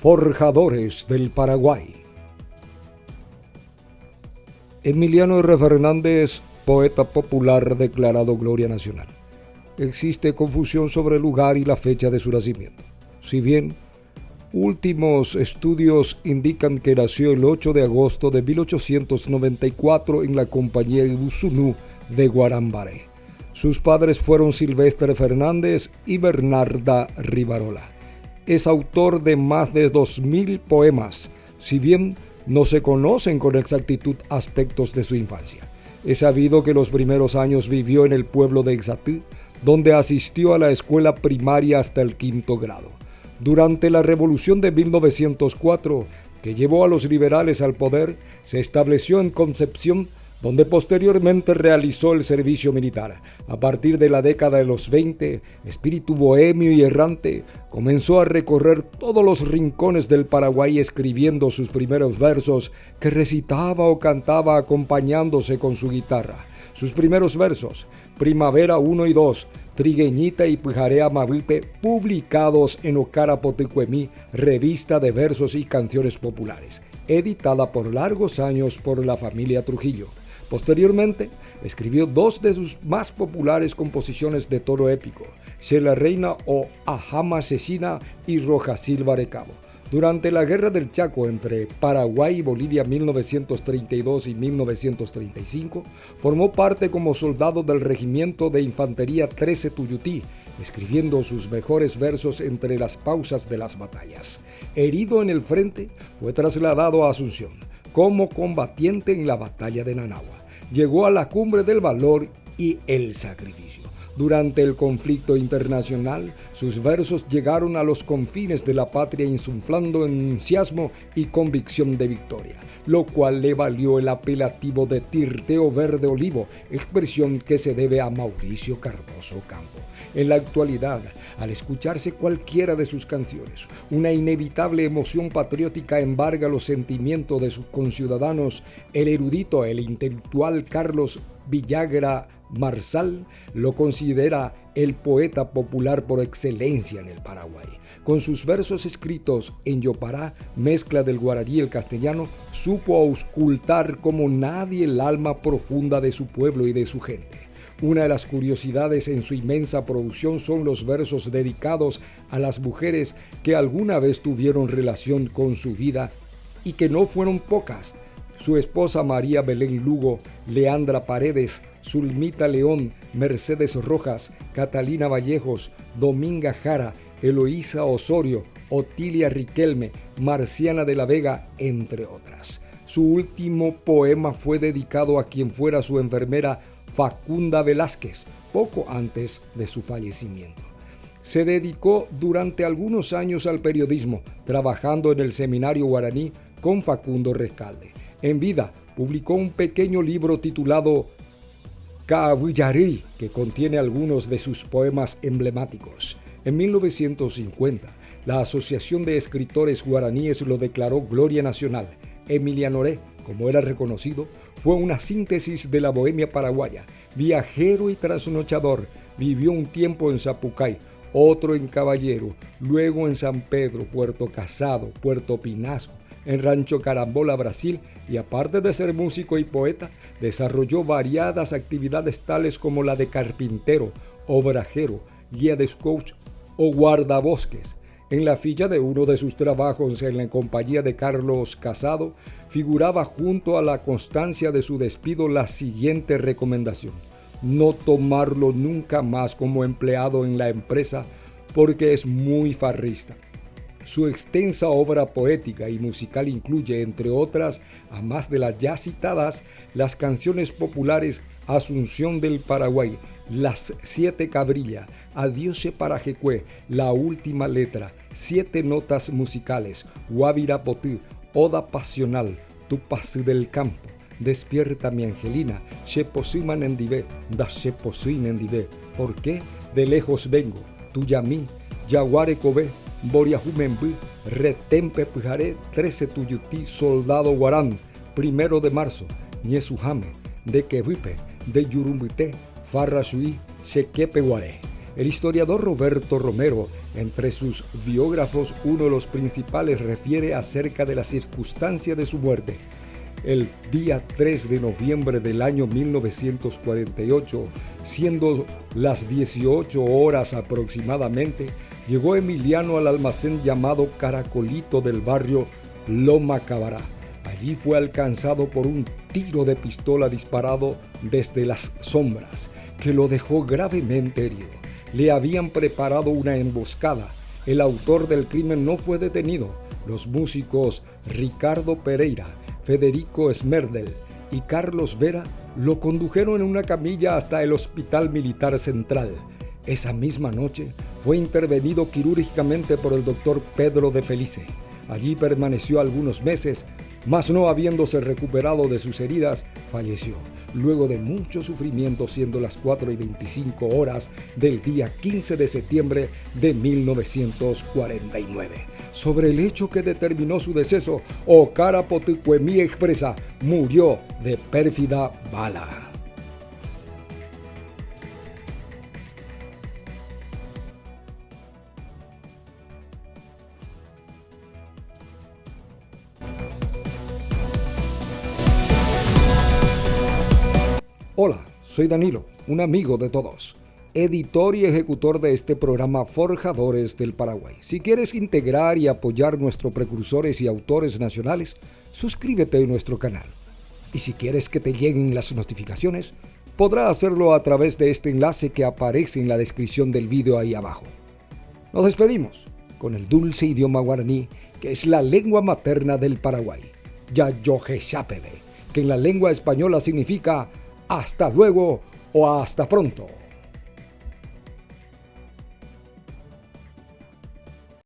Forjadores del Paraguay. Emiliano R. Fernández, poeta popular declarado Gloria Nacional. Existe confusión sobre el lugar y la fecha de su nacimiento. Si bien últimos estudios indican que nació el 8 de agosto de 1894 en la compañía Ibuzunú de Guarambaré. Sus padres fueron Silvestre Fernández y Bernarda Rivarola. Es autor de más de 2000 poemas, si bien no se conocen con exactitud aspectos de su infancia. Es sabido que los primeros años vivió en el pueblo de Ixatí, donde asistió a la escuela primaria hasta el 5º grado. Durante la Revolución de 1904, que llevó a los liberales al poder, se estableció en Concepción, donde posteriormente realizó el servicio militar. A partir de la década de los 20, espíritu bohemio y errante, comenzó a recorrer todos los rincones del Paraguay escribiendo sus primeros versos que recitaba o cantaba acompañándose con su guitarra. Sus primeros versos, Primavera 1 y 2, Trigueñita y Pujarea Mavipe, publicados en Ocara Potecuemí, revista de versos y canciones populares, editada por largos años por la familia Trujillo. Posteriormente, escribió dos de sus más populares composiciones de tono épico, Shela Reina o Ajama Asesina y Roja Silva de Cabo. Durante la Guerra del Chaco entre Paraguay y Bolivia 1932 y 1935, formó parte como soldado del Regimiento de Infantería 13 Tuyutí, escribiendo sus mejores versos entre las pausas de las batallas. Herido en el frente, fue trasladado a Asunción como combatiente en la batalla de Nanagua. Llegó a la cumbre del valor y el sacrificio. Durante el conflicto internacional, sus versos llegaron a los confines de la patria insuflando entusiasmo y convicción de victoria, lo cual le valió el apelativo de Tirteo Verde Olivo, expresión que se debe a Mauricio Cardoso Campo. En la actualidad, al escucharse cualquiera de sus canciones, una inevitable emoción patriótica embarga los sentimientos de sus conciudadanos. El erudito, el intelectual Carlos Villagra Marsal lo considera el poeta popular por excelencia en el Paraguay. Con sus versos escritos en yopará, mezcla del guaraní y el castellano, supo auscultar como nadie el alma profunda de su pueblo y de su gente. Una de las curiosidades en su inmensa producción son los versos dedicados a las mujeres que alguna vez tuvieron relación con su vida y que no fueron pocas. Su esposa María Belén Lugo, Leandra Paredes, Zulmita León, Mercedes Rojas, Catalina Vallejos, Dominga Jara, Eloísa Osorio, Otilia Riquelme, Marciana de la Vega, entre otras. Su último poema fue dedicado a quien fuera su enfermera Facunda Velázquez, poco antes de su fallecimiento. Se dedicó durante algunos años al periodismo, trabajando en el Seminario Guaraní con Facundo Rescalde. En vida, publicó un pequeño libro titulado Cabullarí, que contiene algunos de sus poemas emblemáticos. En 1950, la Asociación de Escritores Guaraníes lo declaró Gloria Nacional. Emiliano R., como era reconocido, fue una síntesis de la bohemia paraguaya. Viajero y trasnochador, vivió un tiempo en Zapucay, otro en Caballero, luego en San Pedro, Puerto Casado, Puerto Pinasco, en Rancho Carambola, Brasil, y aparte de ser músico y poeta, desarrolló variadas actividades tales como la de carpintero, obrajero, guía de scouts o guardabosques. En la ficha de uno de sus trabajos en la compañía de Carlos Casado, figuraba junto a la constancia de su despido la siguiente recomendación: no tomarlo nunca más como empleado en la empresa porque es muy farrista. Su extensa obra poética y musical incluye, entre otras, a más de las ya citadas, las canciones populares Asunción del Paraguay, Las Siete Cabrillas, Adiós para Jecué, La Última Letra, Siete Notas Musicales, Guavira Potú, Oda Pasional, Tupasí del Campo, Despierta mi Angelina, Sheposiman Endivé, Da Sheposuin Endivé, ¿por qué? De lejos vengo, Tuyamí, Yaguare Cobé, Boriajumembú, Retempe Pujaré, 13 Tuyutí, Soldado Guarán, 1 de marzo, Ñezujame, de Quevipe, de Yurumbité, Farrashuí, Chequepe Guaré. El historiador Roberto Romero, entre sus biógrafos, uno de los principales, refiere acerca de la circunstancia de su muerte. El día 3 de noviembre del año 1948, siendo las 18 horas aproximadamente, llegó Emiliano al almacén llamado Caracolito del barrio Loma Cabará. Allí fue alcanzado por un tiro de pistola disparado desde las sombras, que lo dejó gravemente herido. Le habían preparado una emboscada. El autor del crimen no fue detenido. Los músicos Ricardo Pereira, Federico Smerdel y Carlos Vera lo condujeron en una camilla hasta el Hospital Militar Central. Esa misma noche fue intervenido quirúrgicamente por el doctor Pedro de Felice. Allí permaneció algunos meses, mas no habiéndose recuperado de sus heridas, falleció, luego de mucho sufrimiento, siendo las 4:25 horas del día 15 de septiembre de 1949. Sobre el hecho que determinó su deceso, Okara Poticuemí expresa: murió de pérfida bala. Hola, soy Danilo, un amigo de todos, editor y ejecutor de este programa Forjadores del Paraguay. Si quieres integrar y apoyar nuestros precursores y autores nacionales, suscríbete a nuestro canal. Y si quieres que te lleguen las notificaciones, podrás hacerlo a través de este enlace que aparece en la descripción del video ahí abajo. Nos despedimos con el dulce idioma guaraní, que es la lengua materna del Paraguay, Yayohexápede, que en la lengua española significa hasta luego o hasta pronto.